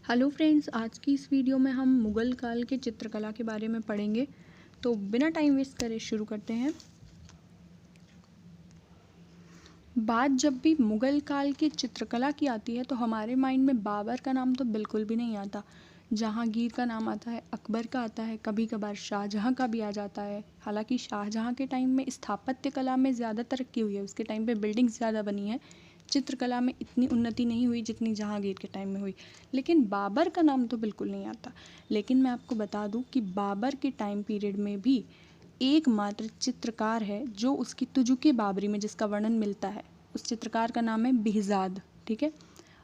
Hello friends, आज की इस वीडियो में हम मुग़ल काल के चित्रकला के बारे में पढ़ेंगे। तो बिना टाइम वेस्ट करे शुरू करते हैं। बात जब भी मुग़ल काल की चित्रकला की आती है तो हमारे माइंड में बाबर का नाम तो बिल्कुल भी नहीं आता। जहांगीर का नाम आता है, अकबर का आता है, कभी कभार शाहजहां का भी आ जाता है। हालांकि शाहजहां के टाइम में स्थापत्य कला में ज़्यादा तरक्की हुई है, उसके टाइम पे बिल्डिंग्स ज़्यादा बनी है। चित्रकला में इतनी उन्नति नहीं हुई जितनी जहांगीर के टाइम में हुई। लेकिन बाबर का नाम तो बिल्कुल नहीं आता। लेकिन मैं आपको बता दूं कि बाबर के टाइम पीरियड में भी एकमात्र चित्रकार है जो उसकी तुजुके बाबरी में जिसका वर्णन मिलता है। उस चित्रकार का नाम है बेहज़ाद। ठीक है,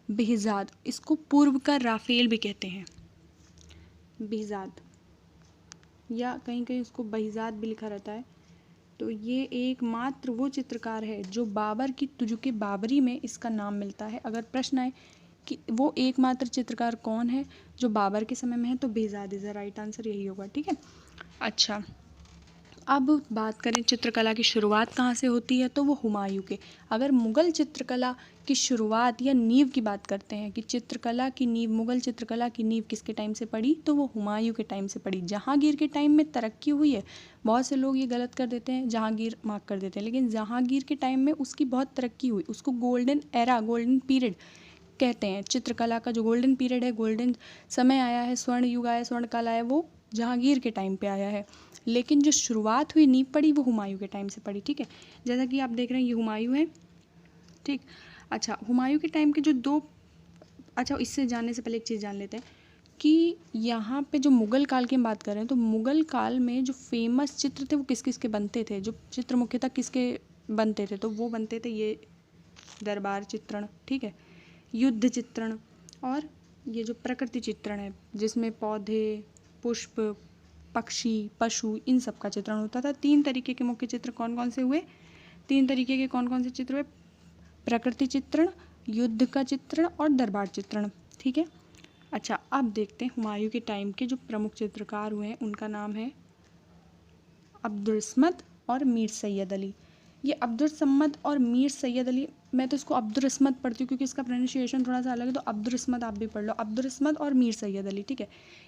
बेहज़ाद, इसको पूर्व का राफेल भी कहते हैं। बेहज़ाद, या कहीं कहीं उसको बेहज़ाद भी लिखा रहता है। तो ये एकमात्र वो चित्रकार है जो बाबर की तुजुके बाबरी में इसका नाम मिलता है। अगर प्रश्न आए कि वो एकमात्र चित्रकार कौन है जो बाबर के समय में है, तो Behzad is the right answer, यही होगा। ठीक है, अच्छा, अब बात करें चित्रकला की शुरुआत कहाँ से होती है, तो वो हुमायूं के। अगर मुग़ल चित्रकला की शुरुआत या नींव की बात करते हैं कि चित्रकला की नींव, मुग़ल चित्रकला की नींव किसके टाइम से पड़ी, तो वो हुमायूं के टाइम से पड़ी। जहांगीर के टाइम में तरक्की हुई है, बहुत से लोग ये गलत कर देते हैं, जहांगीर मार्क कर देते हैं, लेकिन जहांगीर के टाइम में उसकी बहुत तरक्की हुई। उसको गोल्डन एरा, गोल्डन पीरियड कहते हैं। चित्रकला का जो गोल्डन पीरियड है, गोल्डन समय आया है, स्वर्ण युग आया, स्वर्ण काल आया, वो जहांगीर के टाइम पे आया है। लेकिन जो शुरुआत हुई, नींव पड़ी, वो हुमायूं के टाइम से पड़ी। ठीक है, जैसा कि आप देख रहे हैं ये हुमायूं है। ठीक, अच्छा, हुमायूं के टाइम के जो दो, अच्छा, इससे जानने से पहले एक चीज़ जान लेते हैं कि यहाँ पे जो मुग़ल काल की हम बात कर रहे हैं, तो मुग़ल काल में जो फेमस चित्र थे वो किस किस के बनते थे, जो चित्र मुख्यतः किसके बनते थे, तो वो बनते थे ये दरबार चित्रण, ठीक है, युद्ध चित्रण, और ये जो प्रकृति चित्रण है जिसमें पौधे, पुष्प, पक्षी, पशु, इन सब का चित्रण होता था। 3 तरीके के मुख्य चित्र कौन कौन से हुए? 3 तरीके के कौन कौन से चित्र हुए? प्रकृति चित्रण, युद्ध का चित्रण और दरबार चित्रण। ठीक है, अच्छा, अब देखते हैं हुमायूं के टाइम के जो प्रमुख चित्रकार हुए हैं, उनका नाम है अब्दुलसमद और मीर सैयद अली। ये अब्दुलसमद और मीर सैयद अली, मैं तो इसको अब्दुलसमद पढ़ती हूँ क्योंकि इसका प्रोनाउंसिएशन थोड़ा सा अलग है, तो अब्दुलसमद आप भी पढ़ लो, अब्दुलसमद और मीर सैयद अली। ठीक है,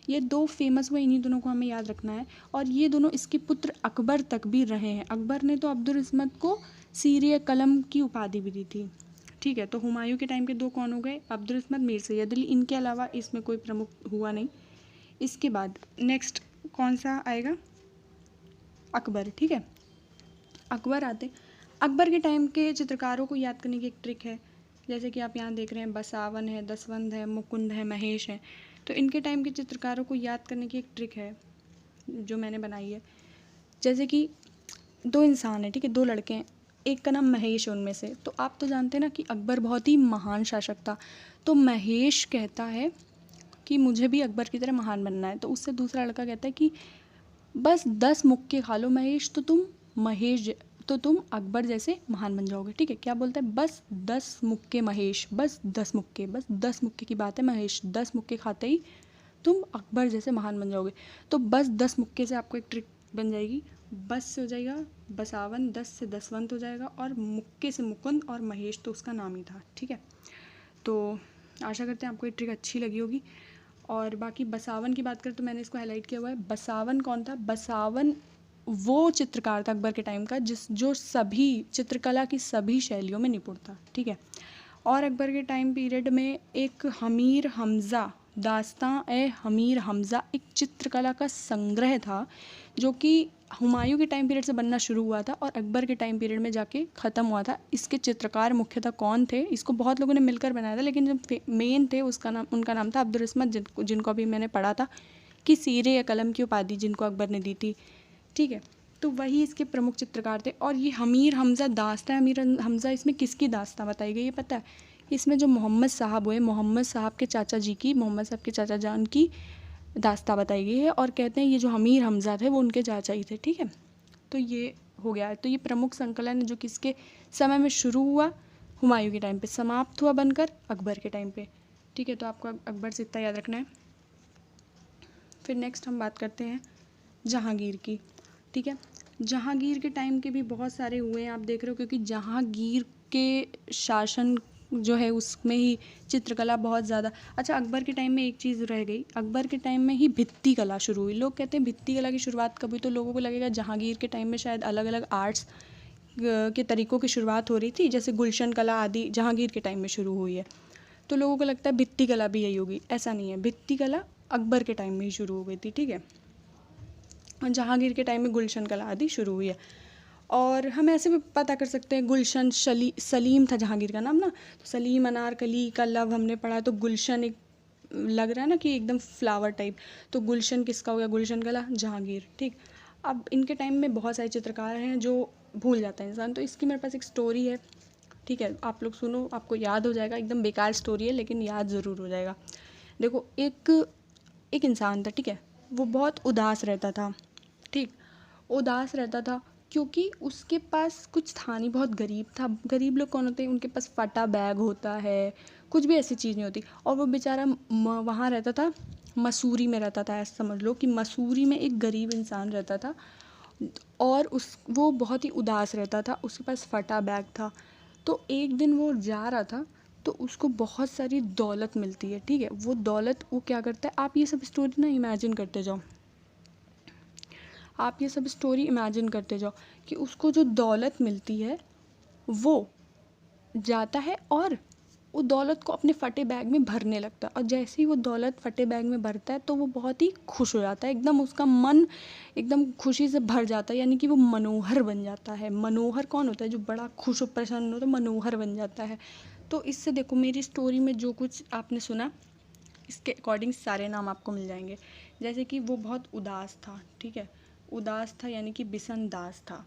ये दो फेमस हुए, इन्हीं दोनों को हमें याद रखना है। और ये दोनों इसके पुत्र अकबर तक भी रहे हैं। अकबर ने तो अब्दुलसमद को सीरे कलम की उपाधि भी दी थी। ठीक है, तो हुमायूं के टाइम के दो कौन हो गए? अब्दुलसमद, मीर सैयद अली। इनके अलावा इसमें कोई प्रमुख हुआ नहीं। इसके बाद नेक्स्ट कौन सा आएगा? अकबर। ठीक है, अकबर आते। अकबर के टाइम के चित्रकारों को याद करने की एक ट्रिक है, जैसे कि आप यहाँ देख रहे हैं बसावन है, दसवंध है, मुकुंद है, महेश है। तो इनके टाइम के चित्रकारों को याद करने की एक ट्रिक है जो मैंने बनाई है। जैसे कि 2 इंसान हैं, ठीक है, 2 लड़के हैं, एक का नाम महेश है उनमें से। तो आप तो जानते हैं ना कि अकबर बहुत ही महान शासक था। तो महेश कहता है कि मुझे भी अकबर की तरह महान बनना है। तो उससे दूसरा लड़का कहता है कि बस 10 मुक्के खा लो महेश, तो तुम अकबर जैसे महान बन जाओगे। ठीक है, क्या बोलता है? बस 10 मुक्के महेश, बस 10 मुक्के, बस 10 मुक्के की बात है महेश, 10 मुक्के खाते ही तुम अकबर जैसे महान बन जाओगे। तो बस 10 मुक्के से आपको एक ट्रिक बन जाएगी। बस से हो जाएगा बसावन, 10 से दसवंत हो जाएगा, और मुक्के से मुकुंद, और महेश तो उसका नाम ही था। ठीक है, तो आशा करते हैं आपको ये ट्रिक अच्छी लगी होगी। और बाकी बसावन की बात करें तो मैंने इसको हाईलाइट किया हुआ है। बसावन कौन था? बसावन वो चित्रकार था अकबर के टाइम का जो सभी चित्रकला की सभी शैलियों में निपुण था। ठीक है, और अकबर के टाइम पीरियड में एक हमीर हमज़ा, दास्तां ए हमीर हमज़ा, एक चित्रकला का संग्रह था जो कि हुमायूं के टाइम पीरियड से बनना शुरू हुआ था और अकबर के टाइम पीरियड में जाके ख़त्म हुआ था। इसके चित्रकार मुख्यतः कौन थे? इसको बहुत लोगों ने मिलकर बनाया था, लेकिन जो मेन थे उनका नाम था अब्दुलसमद, जिनको अभी मैंने पढ़ा था कि सीरे या कलम की उपाधि जिनको अकबर ने दी थी। ठीक है, तो वही इसके प्रमुख चित्रकार थे। और ये हमीर हमज़ा दास्तां, हमीर हमज़ा, इसमें किसकी दास्तां बताई गई है पता है? इसमें जो मोहम्मद साहब हुए, मोहम्मद साहब के चाचा जी की, मोहम्मद साहब के चाचा जान की दास्तां बताई गई है। और कहते हैं ये जो हमीर हमज़ा थे वो उनके चाचा ही थे। ठीक है, तो ये हो गया। तो ये प्रमुख संकलन है जो किसके समय में शुरू हुआ? हुमायूं के टाइम पे, समाप्त हुआ बनकर अकबर के टाइम पे। ठीक है, तो आपको अकबर से इतना याद रखना है। फिर नेक्स्ट हम बात करते हैं जहांगीर की। ठीक है, जहांगीर के टाइम के भी बहुत सारे हुए हैं, आप देख रहे हो, क्योंकि जहांगीर के शासन जो है उसमें ही चित्रकला बहुत ज़्यादा। अच्छा, अकबर के टाइम में एक चीज़ रह गई, अकबर के टाइम में ही भित्ति कला शुरू हुई। लोग कहते हैं भित्ति कला की शुरुआत कब हुई, तो लोगों को लगेगा जहांगीर के टाइम में शायद अलग अलग आर्ट्स के तरीक़ों की शुरुआत हो रही थी, जैसे गुलशन कला आदि जहांगीर के टाइम में शुरू हुई है, तो लोगों को लगता है भित्ति कला भी यही होगी। ऐसा नहीं है, भित्ति कला अकबर के टाइम में ही शुरू हो गई थी, ठीक है। और जहांगीर के टाइम में गुलशन कला आदि शुरू हुई है। और हम ऐसे भी पता कर सकते हैं, गुलशन सलीम था जहांगीर का नाम ना, तो सलीम अनारकली का लव हमने पढ़ा है, तो गुलशन एक लग रहा है ना कि एकदम फ्लावर टाइप, तो गुलशन किसका हो गया, गुलशन कला जहांगीर, ठीक। अब इनके टाइम में बहुत सारे चित्रकार हैं जो भूल जाता है इंसान, तो इसकी मेरे पास एक स्टोरी है, ठीक है, आप लोग सुनो, आपको याद हो जाएगा। एकदम बेकार स्टोरी है लेकिन याद ज़रूर हो जाएगा। देखो, एक इंसान था, ठीक है, वो बहुत उदास रहता था, ठीक, उदास रहता था क्योंकि उसके पास कुछ था नहीं, बहुत गरीब था। गरीब लोग कौन होते हैं, उनके पास फटा बैग होता है, कुछ भी ऐसी चीज़ नहीं होती। और वो बेचारा वहाँ रहता था, मसूरी में रहता था। ऐसा समझ लो कि मसूरी में एक गरीब इंसान रहता था और वो बहुत ही उदास रहता था, उसके पास फटा बैग था। तो एक दिन वो जा रहा था, तो उसको बहुत सारी दौलत मिलती है, ठीक है। वो दौलत वो क्या करता है, आप ये सब स्टोरी ना इमेजिन करते जाओ, आप ये सब स्टोरी इमेजिन करते जाओ कि उसको जो दौलत मिलती है वो जाता है और वो दौलत को अपने फटे बैग में भरने लगता है। और जैसे ही वो दौलत फटे बैग में भरता है तो वो बहुत ही खुश हो जाता है, एकदम उसका मन एकदम खुशी से भर जाता है, यानी कि वो मनोहर बन जाता है। मनोहर कौन होता है, जो बड़ा खुश और प्रसन्न होता है, मनोहर बन जाता है। तो इससे देखो, मेरी स्टोरी में जो कुछ आपने सुना इसके अकॉर्डिंग सारे नाम आपको मिल जाएंगे। जैसे कि वो बहुत उदास था, ठीक है, उदास था यानी कि बिसन दास था,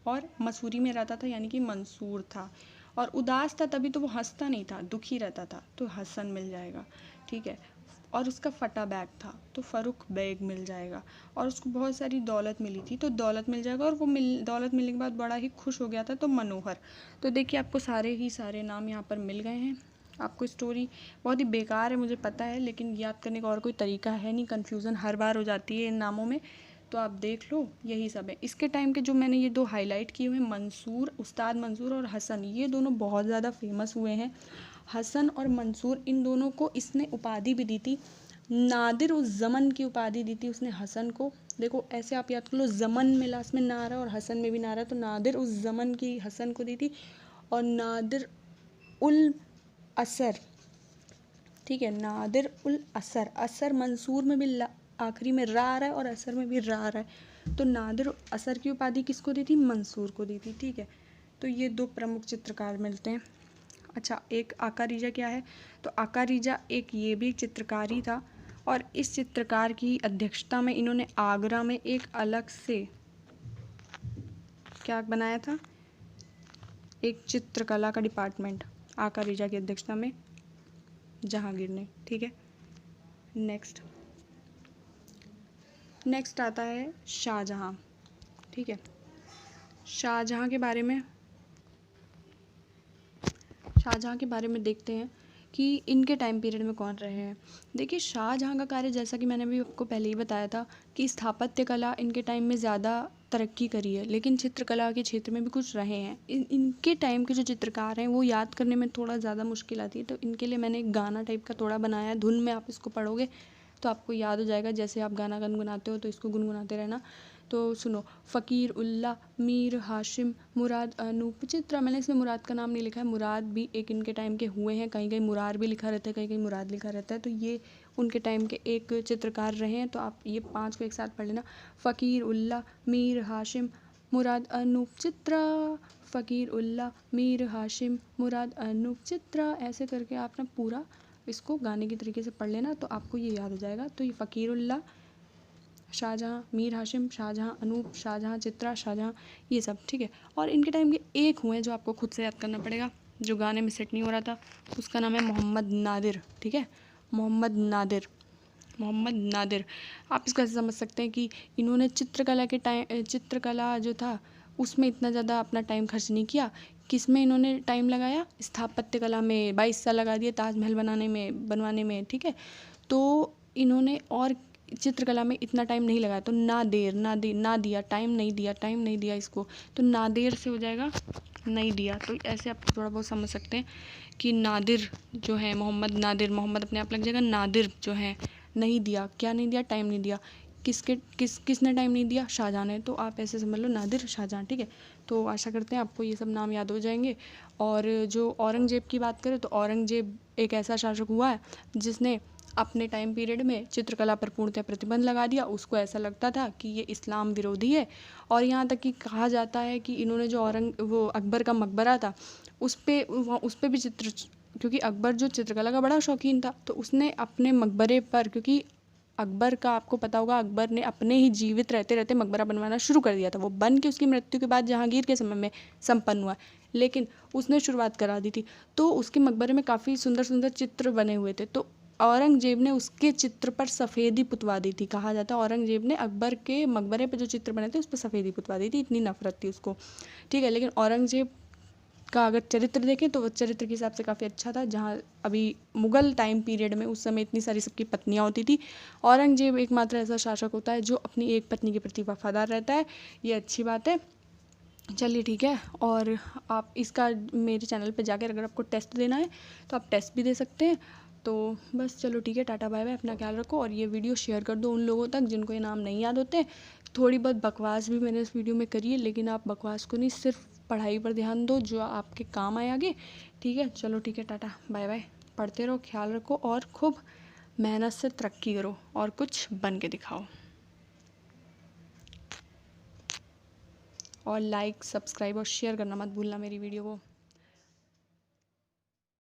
और मसूरी में रहता था यानी कि मंसूर था। और उदास था तभी तो वो हंसता नहीं था, दुखी रहता था, तो हसन मिल जाएगा, ठीक है। और उसका फटा बैग था तो फ़रुख बैग मिल जाएगा। और उसको बहुत सारी दौलत मिली थी तो दौलत मिल जाएगा। और वो दौलत मिलने के बाद बड़ा ही खुश हो गया था, तो मनोहर। तो देखिए, आपको सारे नाम यहाँ पर मिल गए हैं। आपको स्टोरी बहुत ही बेकार है मुझे पता है, लेकिन याद करने का और कोई तरीका है नहीं, कन्फ्यूज़न हर बार हो जाती है इन नामों में। तो आप देख लो, यही सब है। इसके टाइम के जो मैंने ये दो हाईलाइट किए हुए हैं, मंसूर, उस्ताद मंसूर और हसन, ये दोनों बहुत ज़्यादा फेमस हुए हैं। हसन और मंसूर, इन दोनों को इसने उपाधि भी दी थी, नादिर उस ज़मन की उपाधि दी थी उसने हसन को। देखो, ऐसे आप याद कर लो, ज़मन में लास्ट में ना आ रहा और हसन में भी ना आ रहा, तो नादिर उस ज़मन की हसन को दी थी, और नादिर उल असर, ठीक है, नादिर उल असर। असर मंसूर में भी आखिरी में रा आ रहा है और असर में भी रा आ रहा है, तो नादिर असर की उपाधि किसको दी थी, मंसूर को दी थी, ठीक है। तो ये दो प्रमुख चित्रकार मिलते हैं। अच्छा, एक आका रिजा क्या है, तो आका रिजा एक ये भी चित्रकार ही था, और इस चित्रकार की अध्यक्षता में इन्होंने आगरा में एक अलग से क्या बनाया था, एक चित्रकला का डिपार्टमेंट, आका रिजा की अध्यक्षता में जहांगीर ने, ठीक है। नेक्स्ट आता है शाहजहाँ, ठीक है। शाहजहाँ के बारे में देखते हैं कि इनके टाइम पीरियड में कौन रहे हैं। देखिए, शाहजहाँ का कार्य, जैसा कि मैंने भी आपको पहले ही बताया था कि स्थापत्य कला इनके टाइम में ज़्यादा तरक्की करी है, लेकिन चित्रकला के क्षेत्र में भी कुछ रहे हैं। इनके टाइम के जो चित्रकार हैं वो याद करने में थोड़ा ज़्यादा मुश्किल आती है, तो इनके लिए मैंने एक गाना टाइप का थोड़ा बनाया है। धुन में आप इसको पढ़ोगे तो आपको याद हो जाएगा, जैसे आप गाना गुनगुनाते हो तो इसको गुनगुनाते रहना। तो सुनो, फ़कीर उल्ला, मीर हाशिम, मुराद अनूप चित्रा। मैंने इसमें मुराद का नाम नहीं लिखा है, मुराद भी एक इनके टाइम के हुए हैं, कहीं कहीं मुरार भी लिखा रहता है, कहीं कहीं मुराद लिखा रहता है, तो ये उनके टाइम के एक चित्रकार रहे हैं। तो आप ये 5 को एक साथ पढ़ लेना, फ़कीर उल्ला, मीर हाशिम, मुराद अनूप चित्रा, फ़कीर उल्ला, मीर हाशिम, मुराद अनूप चित्रा। ऐसे करके आप ना पूरा इसको गाने की तरीके से पढ़ लेना, तो आपको ये याद हो जाएगा। तो ये फ़कीर उल्ला, शाहजहाँ, मीर हाशिम, शाहजहाँ अनूप, शाहजहाँ चित्रा, शाहजहाँ, ये सब, ठीक है। और इनके टाइम के एक हुए हैं जो आपको खुद से याद करना पड़ेगा, जो गाने में सेट नहीं हो रहा था, उसका नाम है मोहम्मद नादिर, ठीक है। मोहम्मद नादिर। आप इसको ऐसे समझ सकते हैं कि इन्होंने चित्रकला जो था उसमें इतना ज़्यादा अपना टाइम खर्च नहीं किया। किस में इन्होंने टाइम लगाया, स्थापत्य कला में 22 साल लगा दिए ताजमहल बनवाने में, ठीक है। तो इन्होंने और चित्रकला में इतना टाइम नहीं लगाया, तो ना देर, ना दिया, टाइम नहीं दिया इसको, तो नादिर से हो जाएगा नहीं दिया। तो ऐसे आप थोड़ा बहुत समझ सकते हैं कि नादिर जो है, मोहम्मद नादिर, मोहम्मद अपने आप लग जाएगा, नादिर जो है नहीं दिया, क्या नहीं दिया, टाइम नहीं दिया। किसने टाइम नहीं दिया, शाहजहाँ ने। तो आप ऐसे समझ लो नादिर शाहजहाँ, ठीक है। तो आशा करते हैं आपको ये सब नाम याद हो जाएंगे। और जो औरंगजेब की बात करें तो औरंगजेब एक ऐसा शासक हुआ है जिसने अपने टाइम पीरियड में चित्रकला पर पूर्णतः प्रतिबंध लगा दिया। उसको ऐसा लगता था कि ये इस्लाम विरोधी है, और यहाँ तक कि कहा जाता है कि इन्होंने जो वो अकबर का मकबरा था उस पर भी क्योंकि अकबर जो चित्रकला का बड़ा शौकीन था, तो उसने अपने मकबरे पर, क्योंकि अकबर का आपको पता होगा, अकबर ने अपने ही जीवित रहते रहते मकबरा बनवाना शुरू कर दिया था। वो बन के उसकी मृत्यु के बाद जहांगीर के समय में संपन्न हुआ, लेकिन उसने शुरुआत करा दी थी। तो उसके मकबरे में काफ़ी सुंदर सुंदर चित्र बने हुए थे, तो औरंगजेब ने उसके चित्र पर सफ़ेदी पुतवा दी थी। कहा जाता है औरंगजेब ने अकबर के मकबरे पर जो चित्र बने थे उस पर सफ़ेदी पुतवा दी थी, इतनी नफरत थी उसको, ठीक है। लेकिन औरंगजेब का अगर चरित्र देखें तो वो चरित्र के हिसाब से काफ़ी अच्छा था। जहाँ अभी मुग़ल टाइम पीरियड में उस समय इतनी सारी सबकी पत्नियाँ होती थी, औरंगजेब एकमात्र ऐसा शासक होता है जो अपनी एक पत्नी के प्रति वफादार रहता है। ये अच्छी बात है। चलिए ठीक है। और आप इसका मेरे चैनल पे जाकर अगर आपको टेस्ट देना है तो आप टेस्ट भी दे सकते हैं। तो बस चलो ठीक है, टाटा बाय बाय, अपना ख्याल रखो, और ये वीडियो शेयर कर दो उन लोगों तक जिनको ये नाम नहीं याद होते। थोड़ी बहुत बकवास भी मैंने इस वीडियो में करी है, लेकिन आप बकवास को नहीं, सिर्फ पढ़ाई पर ध्यान दो जो आपके काम आए आगे, ठीक है। चलो ठीक है, टाटा बाय बाय, पढ़ते रहो, ख्याल रखो, और खूब मेहनत से तरक्की करो और कुछ बन के दिखाओ। और लाइक, सब्सक्राइब और शेयर करना मत भूलना मेरी वीडियो को।